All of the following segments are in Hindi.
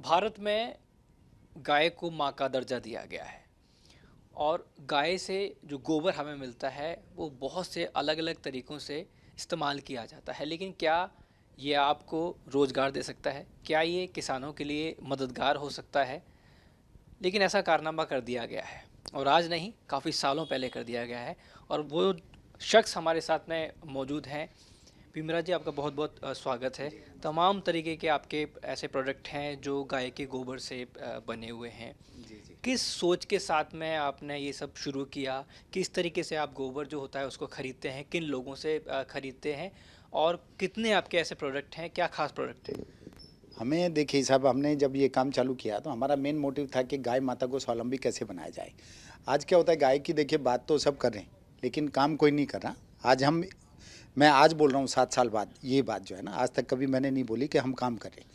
भारत में गाय को माँ का दर्जा दिया गया है और गाय से जो गोबर हमें मिलता है वो बहुत से अलग अलग तरीक़ों से इस्तेमाल किया जाता है। लेकिन क्या ये आपको रोज़गार दे सकता है? क्या ये किसानों के लिए मददगार हो सकता है? लेकिन ऐसा कारनामा कर दिया गया है और आज नहीं, काफ़ी सालों पहले कर दिया गया है। और वो शख्स हमारे साथ में मौजूद हैं। भीमराज जी, आपका बहुत बहुत स्वागत है। तमाम तरीके के आपके ऐसे प्रोडक्ट हैं जो गाय के गोबर से बने हुए हैं। जी, जी। किस सोच के साथ में आपने ये सब शुरू किया? किस तरीके से आप गोबर जो होता है उसको ख़रीदते हैं? किन लोगों से ख़रीदते हैं? और कितने आपके ऐसे प्रोडक्ट हैं? क्या ख़ास प्रोडक्ट है? हमें देखिए साहब, हमने जब ये काम चालू किया तो हमारा मेन मोटिव था कि गाय माता को स्वावलंबी कैसे बनाया जाए। आज क्या होता है, गाय की देखिए बात तो सब कर रहे हैं, लेकिन काम कोई नहीं कर रहा। आज हम मैं आज बोल रहा हूँ 7 साल बाद ये बात जो है ना, आज तक कभी मैंने नहीं बोली कि हम काम कर रहे हैं।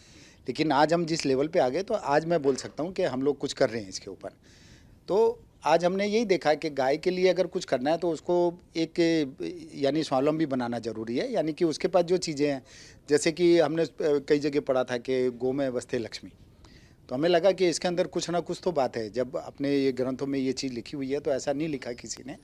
लेकिन आज हम जिस लेवल पे आ गए तो आज मैं बोल सकता हूँ कि हम लोग कुछ कर रहे हैं इसके ऊपर। तो आज हमने यही देखा कि गाय के लिए अगर कुछ करना है तो उसको एक यानी स्वावलंबी बनाना ज़रूरी है। यानी कि उसके पास जो चीज़ें हैं, जैसे कि हमने कई जगह पढ़ा था कि गौ में बसते लक्ष्मी। तो हमें लगा कि इसके अंदर कुछ ना कुछ तो बात है। जब अपने ये ग्रंथों में ये चीज़ लिखी हुई है तो ऐसा नहीं लिखा किसी ने।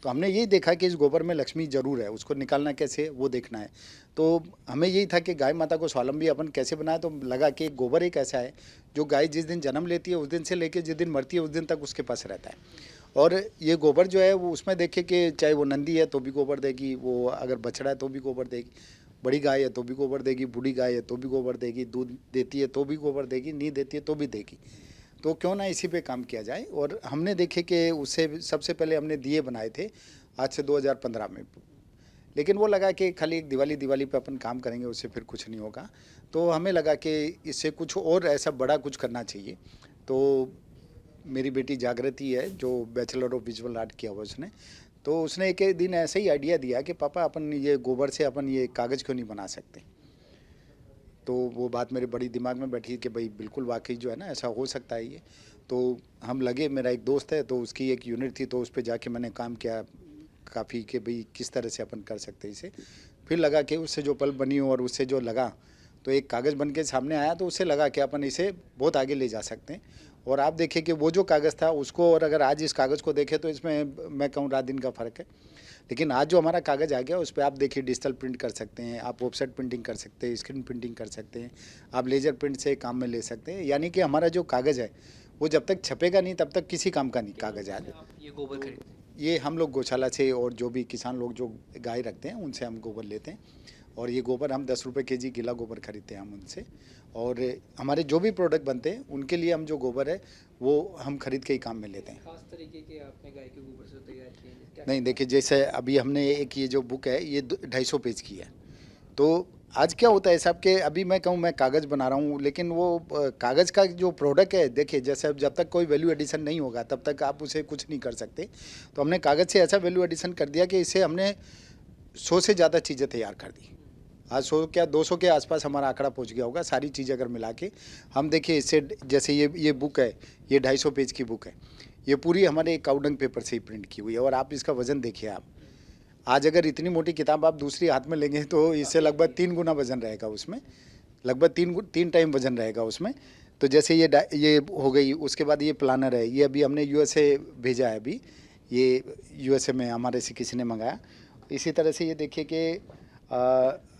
तो हमने यही देखा कि इस गोबर में लक्ष्मी ज़रूर है, उसको निकालना कैसे है वो देखना है। तो हमें यही था कि गाय माता को स्वावलंबी अपन कैसे बनाए। तो लगा कि गोबर एक ऐसा है जो गाय जिस दिन जन्म लेती है उस दिन से लेकर जिस दिन मरती है उस दिन तक उसके पास रहता है। और ये गोबर जो है वो उसमें देखे कि चाहे वो नंदी है तो भी गोबर देगी, वो अगर बछड़ा है तो भी गोबर देगी, बड़ी गाय है तो भी गोबर देगी, बूढ़ी गाय है तो भी गोबर देगी, दूध देती है तो भी गोबर देगी, नहीं देती है तो भी देगी। तो क्यों ना इसी पे काम किया जाए। और हमने देखे कि उससे सबसे पहले हमने दिए बनाए थे आज से 2015 में। लेकिन वो लगा कि खाली एक दिवाली दिवाली पे अपन काम करेंगे, उससे फिर कुछ नहीं होगा। तो हमें लगा कि इससे कुछ और ऐसा बड़ा कुछ करना चाहिए। तो मेरी बेटी जागृति है जो बैचलर ऑफ विजुअल आर्ट किया हुआ उसने, तो उसने एक दिन ऐसे ही आइडिया दिया कि पापा अपन ये गोबर से अपन ये कागज़ क्यों नहीं बना सकते। तो वो बात मेरे बड़ी दिमाग में बैठी कि भाई बिल्कुल वाकई जो है ना ऐसा हो सकता है ये। तो हम लगे, मेरा एक दोस्त है तो उसकी एक यूनिट थी तो उस पर जाके मैंने काम किया काफ़ी कि भाई किस तरह से अपन कर सकते हैं इसे। फिर लगा कि उससे जो पल बनी और उससे जो लगा तो एक कागज़ बन के सामने आया, तो उससे लगा कि अपन इसे बहुत आगे ले जा सकते हैं। और आप देखिए कि वो जो कागज़ था उसको और अगर आज इस कागज़ को देखें तो इसमें मैं कहूँ रात दिन का फ़र्क है। लेकिन आज जो हमारा कागज़ आ गया उस पर आप देखिए डिजिटल प्रिंट कर सकते हैं, आप ऑफसेट प्रिंटिंग कर सकते हैं, स्क्रीन प्रिंटिंग कर सकते हैं, आप लेज़र प्रिंट से काम में ले सकते हैं। यानी कि हमारा जो कागज़ है वो जब तक छपेगा नहीं तब तक किसी काम का नहीं कागज़ है। आप ये गोबर खरीदते हैं? ये हम लोग गौशाला से और जो भी किसान लोग जो गाय रखते हैं उनसे हम गोबर लेते हैं। और ये गोबर हम 10 रुपये केजी गीला गोबर खरीदते हैं हम उनसे। और हमारे जो भी प्रोडक्ट बनते हैं उनके लिए हम जो गोबर है वो हम खरीद के ही काम में लेते हैं। खास तरीके के आपने गाय के गोबर से तैयार किए हैं? क्या नहीं क्या देखिए, जैसे अभी हमने एक ये जो बुक है ये 250 पेज की है। तो आज क्या होता है साहब कि अभी मैं कहूँ मैं कागज़ बना रहा हूँ, लेकिन वो कागज़ का जो प्रोडक्ट है देखिए, जैसे अब जब तक कोई वैल्यू एडिशन नहीं होगा तब तक आप उसे कुछ नहीं कर सकते। तो हमने कागज़ से ऐसा वैल्यू एडिशन कर दिया कि इससे हमने 100 से ज़्यादा चीज़ें तैयार कर दी। आज 100 क्या 200 के आसपास हमारा आंकड़ा पहुंच गया होगा सारी चीज़ें अगर मिला के। हम देखिए इससे जैसे ये बुक है, ये 250 पेज की बुक है, ये पूरी हमारे काउडंग पेपर से ही प्रिंट की हुई है। और आप इसका वज़न देखिए, आप आज अगर इतनी मोटी किताब आप दूसरी हाथ में लेंगे तो इससे लगभग 3 गुना वज़न रहेगा उसमें, लगभग 3 टाइम वज़न रहेगा उसमें। तो जैसे ये हो गई, उसके बाद ये प्लानर है, ये अभी हमने यूएसए भेजा है अभी, ये यूएसए में हमारे से किसी ने मंगाया। इसी तरह से ये देखिए कि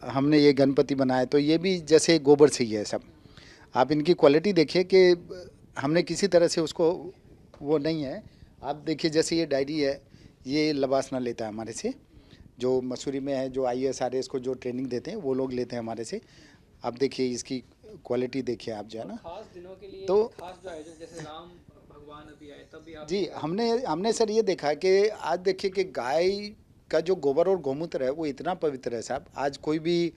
हमने ये गणपति बनाया तो ये भी जैसे गोबर से ही है सब। आप इनकी क्वालिटी देखिए कि हमने किसी तरह से उसको वो नहीं है। आप देखिए जैसे ये डायरी है, ये लबासना लेता है हमारे से, जो मसूरी में है, जो IAS RAS को जो ट्रेनिंग देते हैं वो लोग लेते हैं हमारे से। आप देखिए इसकी क्वालिटी देखिए आप जो है और ना। खास दिनों के लिए तो खास जो आयोजन, जैसे राम भगवान अभी आए तब भी आप जी, ये गाय हमने हमने सर ये देखा कि आज देखिए कि गाय का जो गोबर और गौमूत्र है वो इतना पवित्र है साहब। आज कोई भी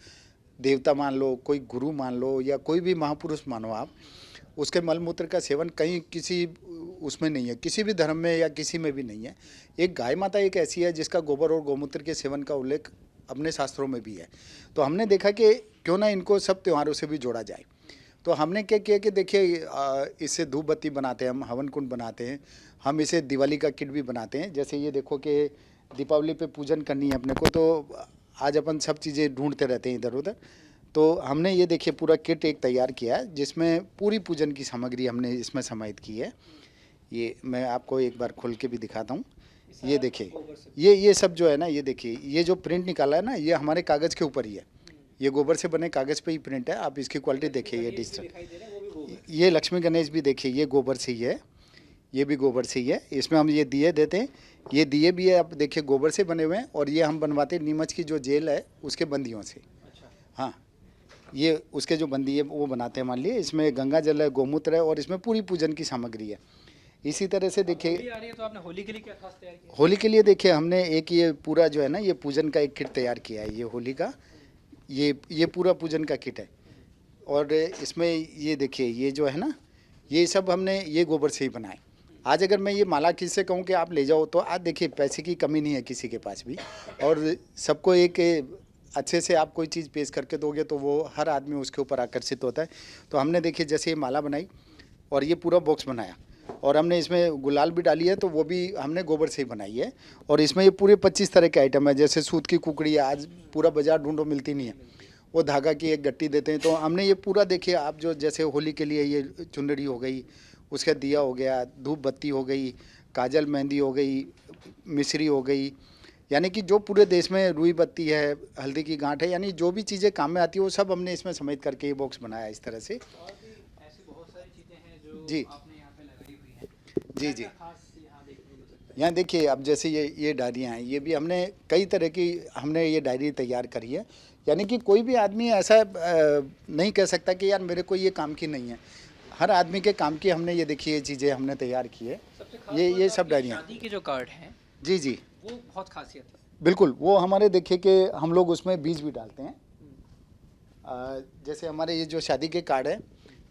देवता मान लो, कोई गुरु मान लो या कोई भी महापुरुष मानो आप, उसके मलमूत्र का सेवन कहीं किसी उसमें नहीं है, किसी भी धर्म में या किसी में भी नहीं है। एक गाय माता एक ऐसी है जिसका गोबर और गौमूत्र के सेवन का उल्लेख अपने शास्त्रों में भी है। तो हमने देखा कि क्यों ना इनको सब त्योहारों से भी जोड़ा जाए। तो हमने क्या किया कि देखिए इससे धूप बत्ती बनाते हैं, हम हवन कुंड बनाते हैं, हम इसे दिवाली का किट भी बनाते हैं। जैसे ये देखो कि दीपावली पे पूजन करनी है अपने को, तो आज अपन सब चीज़ें ढूंढते रहते हैं इधर उधर। तो हमने ये देखिए पूरा किट एक तैयार किया है जिसमें पूरी पूजन की सामग्री हमने इसमें समाहित की है। ये मैं आपको एक बार खोल के भी दिखाता हूँ। ये देखिए, ये सब जो है ना, ये देखिए, ये जो प्रिंट निकाला है ना, ये हमारे कागज़ के ऊपर ही है। ये गोबर से बने कागज़ पे ही प्रिंट है। आप इसकी क्वालिटी देखिए, ये डिजिटल। ये लक्ष्मी गणेश भी देखिए, ये गोबर से ही है, ये भी गोबर से ही है। इसमें हम ये दिए देते हैं, ये दिए भी है, आप देखिए गोबर से बने हुए हैं। और ये हम बनवाते हैं नीमच की जो जेल है उसके बंदियों से। हाँ, ये उसके जो बंदी है वो बनाते हैं। मान लिए इसमें गंगा जल है, गोमूत्र है, और इसमें पूरी पूजन की सामग्री है। इसी तरह से देखिए, होली आ रही है तो आपने होली के लिए क्या खास तैयार किया? होली के लिए देखिए हमने एक ये पूरा जो है ना, ये पूजन का एक किट तैयार किया है। ये होली का ये पूरा पूजन का किट है। और इसमें ये देखिए, ये जो है ना, ये सब हमने ये गोबर से ही बनाए। आज अगर मैं ये माला किससे कहूँ कि आप ले जाओ, तो आज देखिए पैसे की कमी नहीं है किसी के पास भी, और सबको एक अच्छे से आप कोई चीज़ पेश करके दोगे तो वो हर आदमी उसके ऊपर आकर्षित होता है। तो हमने देखिए जैसे ये माला बनाई और ये पूरा बॉक्स बनाया, और हमने इसमें गुलाल भी डाली है, तो वो भी हमने गोबर से ही बनाई है। और इसमें ये पूरे 25 तरह के आइटम है। जैसे सूत की कुकड़ी है, आज पूरा बाजार ढूंढो मिलती नहीं है, वो धागा की एक गट्टी देते हैं। तो हमने ये पूरा देखिए, आप जो जैसे होली के लिए ये चुंदड़ी हो गई, उसका दिया हो गया, धूप बत्ती हो गई, काजल मेहंदी हो गई, मिश्री हो गई, यानी कि जो पूरे देश में रुई बत्ती है, हल्दी की गांठ है, यानी जो भी चीज़ें काम में आती है वो सब हमने इसमें समेट करके ये बॉक्स बनाया इस तरह से। और भी ऐसी बहुत सारी चीजें हैं जो जी आपने यहाँ पे लगाई हुई हैं। जी क्या जी। क्या खास यहाँ देखने को मिल सकता है? यहाँ देखिए, अब जैसे ये डायरियाँ हैं, ये भी हमने कई तरह की हमने ये डायरी तैयार करी है। यानी कि कोई भी आदमी ऐसा नहीं कह सकता कि यार मेरे को ये काम की नहीं है। हर आदमी के काम की हमने ये देखिए ये चीज़ें हमने तैयार की है। सबसे खास ये बात सब आपकी डायरियाँ। शादी के जो कार्ड हैं जी जी, वो बहुत खासियत है। बिल्कुल। वो हमारे देखिए कि हम लोग उसमें बीज भी डालते हैं। जैसे हमारे ये जो शादी के कार्ड है,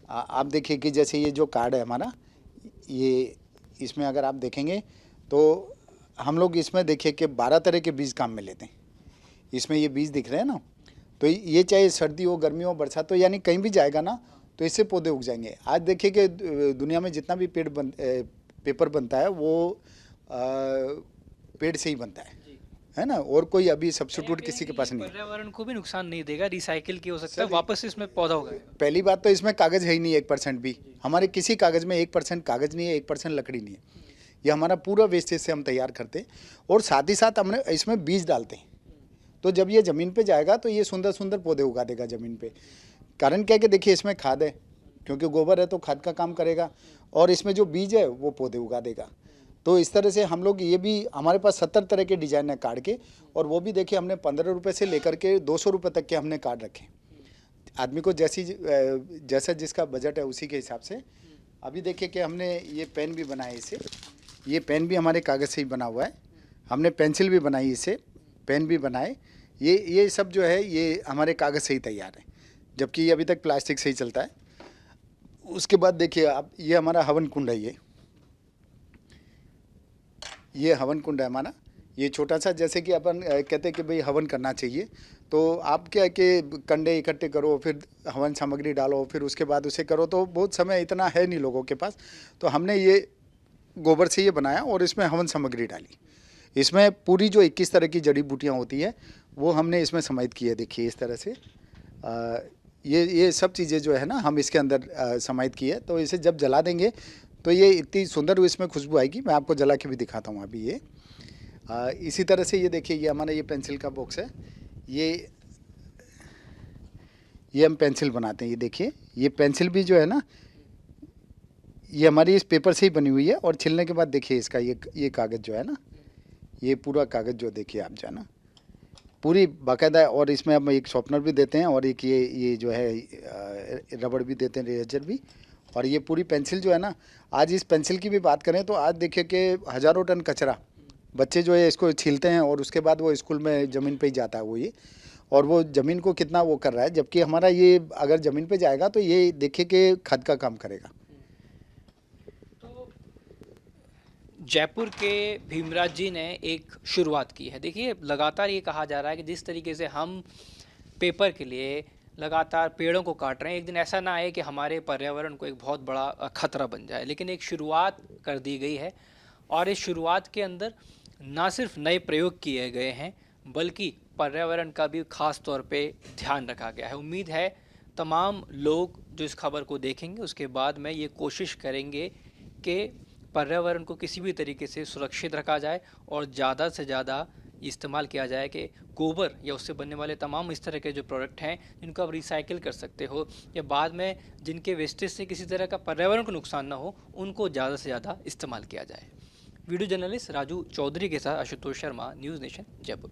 आप देखिए कि जैसे ये जो कार्ड है हमारा, ये इसमें अगर आप देखेंगे तो हम लोग इसमें देखिए कि 12 तरह के बीज काम में लेते हैं। इसमें ये बीज दिख रहे हैं ना, तो ये चाहे सर्दी हो, गर्मी हो, बरसात हो, यानी कहीं भी जाएगा ना तो इससे पौधे उग जाएंगे। आज देखिए कि दुनिया में जितना भी पेपर बनता है वो पेड़ से ही बनता है ना, और कोई अभी सब्स्टिट्यूट किसी के पास नहीं है। पर्यावरण को भी नुकसान नहीं देगा, रिसाइकिल की हो सकता है, वापस इसमें पौधा होगा। पहली बात तो इसमें कागज़ है ही नहीं 1% भी। हमारे किसी कागज़ में 1% कागज़ नहीं है, 1% लकड़ी नहीं है। ये हमारा पूरा वेस्टेज से हम तैयार करते हैं, और साथ ही साथ हमने इसमें बीज डालते हैं। तो जब ये ज़मीन पे जाएगा तो ये सुंदर सुंदर पौधे उगा देगा ज़मीन पे। कारण क्या है कि देखिए इसमें खाद है, क्योंकि गोबर है तो खाद का काम करेगा, और इसमें जो बीज है वो पौधे उगा देगा। तो इस तरह से हम लोग, ये भी हमारे पास 70 तरह के डिज़ाइन है कार्ड के, और वो भी देखिए हमने 15 रुपये से लेकर के 200 रुपये तक के हमने कार्ड रखे। आदमी को जैसा जिसका बजट है उसी के हिसाब से। अभी देखिए कि हमने ये पेन भी बनाए इससे। ये पेन भी हमारे कागज़ से ही बना हुआ है। हमने पेंसिल भी बनाई इससे, पेन भी बनाए। ये सब जो है ये हमारे कागज़ से ही तैयार है, जबकि ये अभी तक प्लास्टिक से ही चलता है। उसके बाद देखिए आप, ये हमारा हवन कुंड है। ये हवन कुंड है हमारा। ये छोटा सा, जैसे कि अपन कहते हैं कि भाई हवन करना चाहिए, तो आप क्या है कि कंडे इकट्ठे करो, फिर हवन सामग्री डालो, फिर उसके बाद उसे करो, तो बहुत समय इतना है नहीं लोगों के पास। तो हमने ये गोबर से ये बनाया और इसमें हवन सामग्री डाली। इसमें पूरी जो 21 तरह की जड़ी बूटियाँ होती है वो हमने इसमें समाहित की है। देखिए इस तरह से ये सब चीज़ें जो है ना हम इसके अंदर समाहित की है। तो इसे जब जला देंगे तो ये इतनी सुंदर इसमें खुशबू आएगी। मैं आपको जला के भी दिखाता हूँ अभी। ये इसी तरह से ये देखिए, ये हमारा ये पेंसिल का बॉक्स है। ये हम पेंसिल बनाते हैं। ये देखिए, ये पेंसिल भी जो है ना, ये हमारी इस पेपर से ही बनी हुई है। और छिलने के बाद देखिए इसका ये कागज़ जो है ना, ये पूरा कागज़ जो देखिए आप जो है ना, पूरी बाकायदा। और इसमें हम एक शॉर्पनर भी देते हैं, और एक ये जो है रबड़ भी देते हैं, इरेजर भी। और ये पूरी पेंसिल जो है ना, आज इस पेंसिल की भी बात करें तो आज देखिए कि हज़ारों टन कचरा बच्चे जो है इसको छीलते हैं, और उसके बाद वो स्कूल में ज़मीन पे ही जाता है वो ये, और वो ज़मीन को कितना वो कर रहा है। जबकि हमारा ये अगर ज़मीन पे जाएगा तो ये देखिए कि खाद का काम करेगा। तो जयपुर के भीमराज जी ने एक शुरुआत की है। देखिए लगातार ये कहा जा रहा है कि जिस तरीके से हम पेपर के लिए लगातार पेड़ों को काट रहे हैं, एक दिन ऐसा ना आए कि हमारे पर्यावरण को एक बहुत बड़ा खतरा बन जाए। लेकिन एक शुरुआत कर दी गई है, और इस शुरुआत के अंदर ना सिर्फ नए प्रयोग किए गए हैं, बल्कि पर्यावरण का भी खास तौर पे ध्यान रखा गया है। उम्मीद है तमाम लोग जो इस खबर को देखेंगे उसके बाद में ये कोशिश करेंगे कि पर्यावरण को किसी भी तरीके से सुरक्षित रखा जाए और ज़्यादा से ज़्यादा इस्तेमाल किया जाए कि गोबर या उससे बनने वाले तमाम इस तरह के जो प्रोडक्ट हैं जिनको आप रिसाइकिल कर सकते हो या बाद में जिनके वेस्टेज से किसी तरह का पर्यावरण को नुकसान ना हो, उनको ज़्यादा से ज़्यादा इस्तेमाल किया जाए। वीडियो जर्नलिस्ट राजू चौधरी के साथ आशुतोष शर्मा, न्यूज़ नेशन, जयपुर।